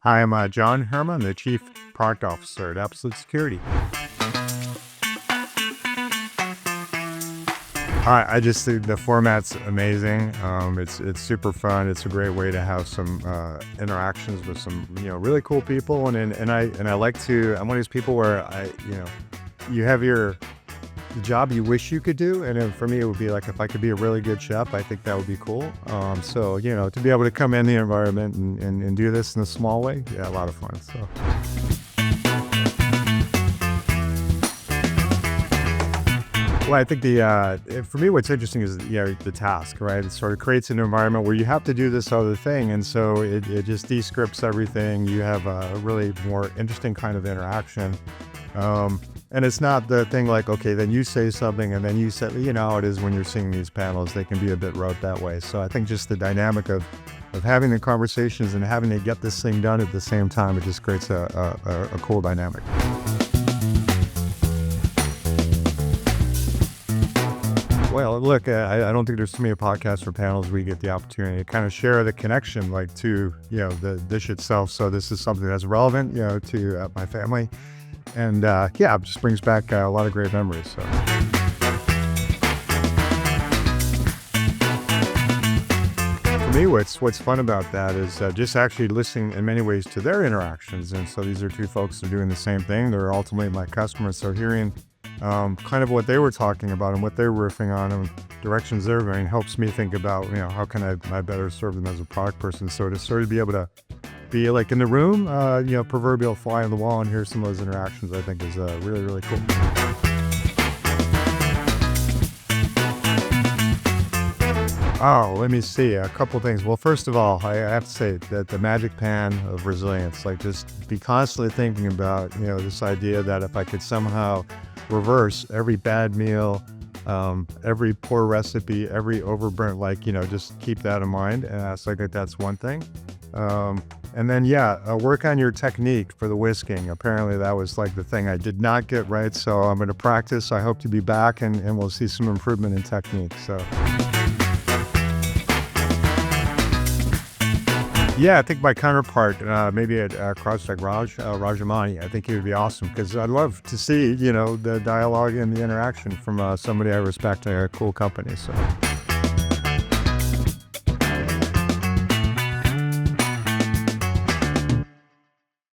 Hi, I'm John Herman, the Chief Product Officer at Absolute Security. I just think the format's amazing. It's super fun. It's a great way to have some interactions with some really cool people, and I like to. I'm one of these people where you have the job you wish you could do, and then for me it would be like if I could be a really good chef, I think that would be cool. So to be able to come in the environment and do this in a small way, yeah, a lot of fun. So. Well, I think for me, what's interesting is the task, right? It sort of creates an environment where you have to do this other thing, and so it just descripts everything. You have a really more interesting kind of interaction, and it's not the thing like, okay, then you say something, and then you say, how it is when you're seeing these panels, they can be a bit rote that way. So I think just the dynamic of having the conversations and having to get this thing done at the same time, it just creates a cool dynamic. Well, look, I don't think there's too many podcasts or panels where you get the opportunity to kind of share the connection, like to the dish itself. So this is something that's relevant, to my family, and it just brings back a lot of great memories. So. For me, what's fun about that is just actually listening in many ways to their interactions. And so these are two folks that are doing the same thing. They're ultimately my customers, so hearing kind of what they were talking about and what they're riffing on and directions they're going helps me think about, how can I better serve them as a product person. So to sort of be able to be like in the room, proverbial fly on the wall and hear some of those interactions, I think is really, really cool. Oh, let me see. A couple things. Well, first of all, I have to say that the magic pan of resilience, like just be constantly thinking about, this idea that if I could somehow reverse every bad meal, every poor recipe, every overburnt, just keep that in mind. And so I think that's one thing. And then, work on your technique for the whisking. Apparently that was like the thing I did not get right. So I'm going to practice. I hope to be back and we'll see some improvement in technique. So. Yeah, I think my counterpart, maybe at CrowdStrike, Rajamani, I think he would be awesome because I'd love to see, the dialogue and the interaction from somebody I respect, a cool company. So.